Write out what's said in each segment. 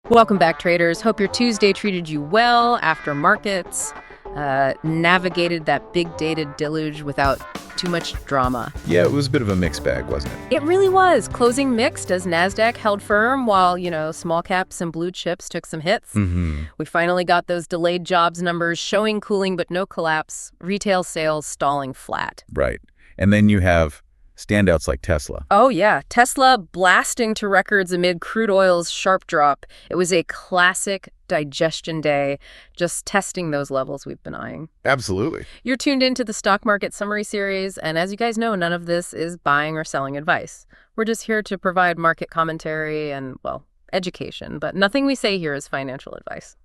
Welcome back, traders. Hope your Tuesday treated you well after markets navigated that big data deluge without too much drama. Yeah, it was a bit of a mixed bag, wasn't it? It really was. Closing mixed as NASDAQ held firm while, small caps and blue chips took some hits. We finally got those delayed jobs numbers showing cooling but no collapse. Retail sales stalling flat. Right. And then you have standouts like Tesla. Oh, yeah. Tesla blasting to records amid crude oil's sharp drop. It was a classic digestion day, just testing those levels we've been eyeing. Absolutely. You're tuned into the Stock Market Summary Series, and as you guys know, none of this is buying or selling advice. We're just here to provide market commentary and, education, but nothing we say here is financial advice.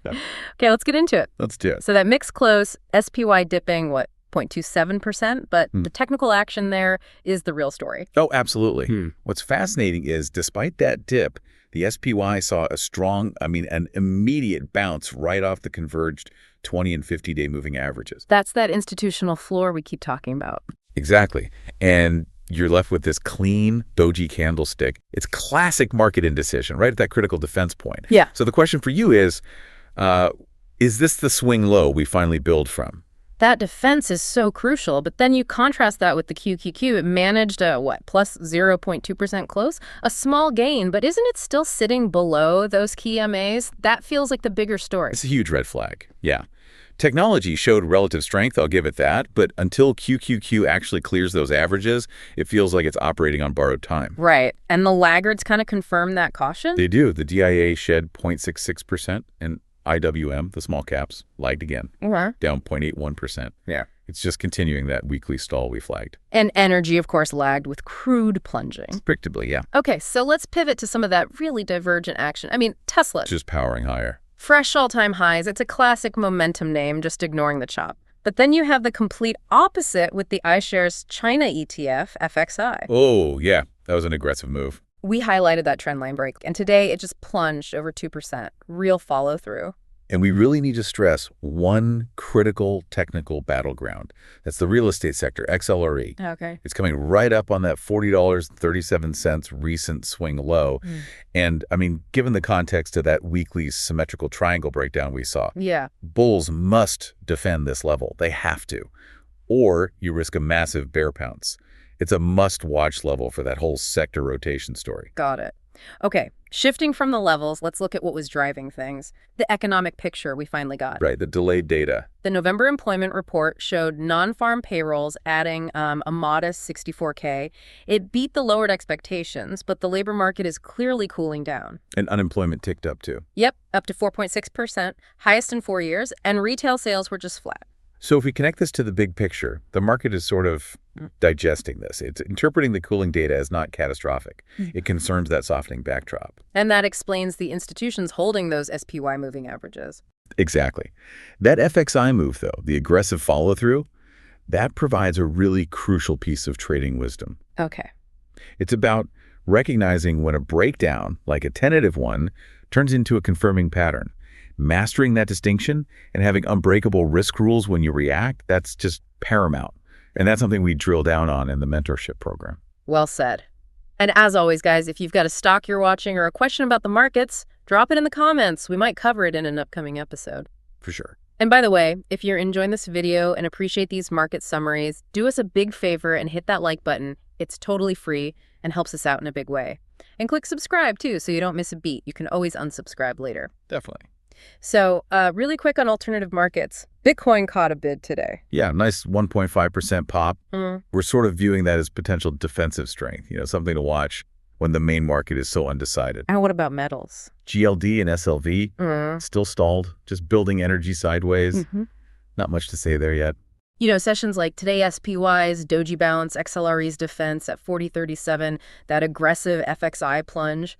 Yeah. Okay, let's get into it. Let's do it. So that mixed close, SPY dipping, 0.27%, but the technical action there is the real story. Oh, absolutely. What's fascinating is despite that dip, the SPY saw a strong, an immediate bounce right off the converged 20 and 50-day moving averages. That's that institutional floor we keep talking about. Exactly. And you're left with this clean doji candlestick. It's classic market indecision, right at that critical defense point. Yeah. So the question for you is this the swing low we finally build from? That defense is so crucial, but then you contrast that with the QQQ. It managed a, plus 0.2% close? A small gain, but isn't it still sitting below those key MAs? That feels like the bigger story. It's a huge red flag, yeah. Technology showed relative strength, I'll give it that, but until QQQ actually clears those averages, it feels like it's operating on borrowed time. Right, and the laggards kind of confirm that caution? They do. The DIA shed 0.66%, and IWM, the small caps, lagged again, down 0.81%. Yeah. It's just continuing that weekly stall we flagged. And energy, of course, lagged with crude plunging. Predictably, yeah. Okay, so let's pivot to some of that really divergent action. Tesla. Just powering higher. Fresh all-time highs. It's a classic momentum name, just ignoring the chop. But then you have the complete opposite with the iShares China ETF, FXI. Oh, yeah. That was an aggressive move. We highlighted that trendline break, and today it just plunged over 2%. Real follow-through. And we really need to stress one critical technical battleground. That's the real estate sector, XLRE. Okay. It's coming right up on that $40.37 recent swing low. And, given the context of that weekly symmetrical triangle breakdown we saw, bulls must defend this level. They have to. Or you risk a massive bear pounce. It's a must-watch level for that whole sector rotation story. Got it. Okay, shifting from the levels, let's look at what was driving things. The economic picture we finally got. Right, the delayed data. The November employment report showed non-farm payrolls adding a modest 64K. It beat the lowered expectations, but the labor market is clearly cooling down. And unemployment ticked up too. Yep, up to 4.6%, highest in 4 years, and retail sales were just flat. So if we connect this to the big picture, the market is sort of digesting this. It's interpreting the cooling data as not catastrophic. It concerns that softening backdrop. And that explains the institutions holding those SPY moving averages. Exactly. That FXI move, though, the aggressive follow-through, that provides a really crucial piece of trading wisdom. Okay. It's about recognizing when a breakdown, like a tentative one, turns into a confirming pattern. Mastering that distinction and having unbreakable risk rules when you react, that's just paramount. And that's something we drill down on in the mentorship program. Well said. And as always, guys, if you've got a stock you're watching or a question about the markets, drop it in the comments. We might cover it in an upcoming episode. For sure. And by the way, if you're enjoying this video and appreciate these market summaries, do us a big favor and hit that like button. It's totally free and helps us out in a big way. And click subscribe, too, so you don't miss a beat. You can always unsubscribe later. Definitely. So really quick on alternative markets. Bitcoin caught a bid today. Yeah, nice 1.5% pop. We're sort of viewing that as potential defensive strength, something to watch when the main market is so undecided. And what about metals? GLD and SLV, still stalled, just building energy sideways. Not much to say there yet. Sessions like today SPY's, Doji Bounce, XLRE's defense at 40.37, that aggressive FXI plunge,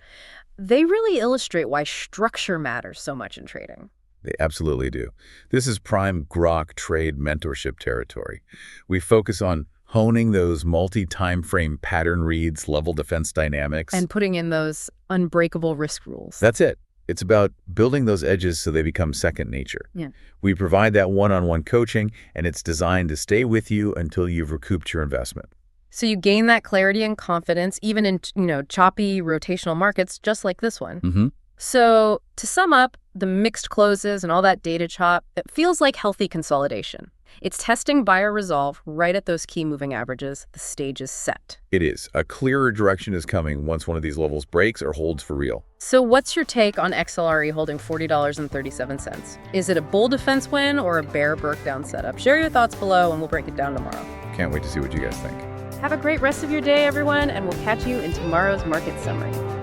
they really illustrate why structure matters so much in trading. They absolutely do. This is prime Grok Trade mentorship territory. We focus on honing those multi-time frame pattern reads, level defense dynamics. And putting in those unbreakable risk rules. That's it. It's about building those edges so they become second nature. Yeah. We provide that one-on-one coaching, and it's designed to stay with you until you've recouped your investment. So you gain that clarity and confidence even in, choppy rotational markets just like this one. So to sum up, the mixed closes and all that data chop, it feels like healthy consolidation. It's testing buyer resolve right at those key moving averages. The stage is set. It is. A clearer direction is coming once one of these levels breaks or holds for real. So what's your take on XLRE holding $40.37? Is it a bull defense win or a bear breakdown setup? Share your thoughts below and we'll break it down tomorrow. Can't wait to see what you guys think. Have a great rest of your day, everyone, and we'll catch you in tomorrow's market summary.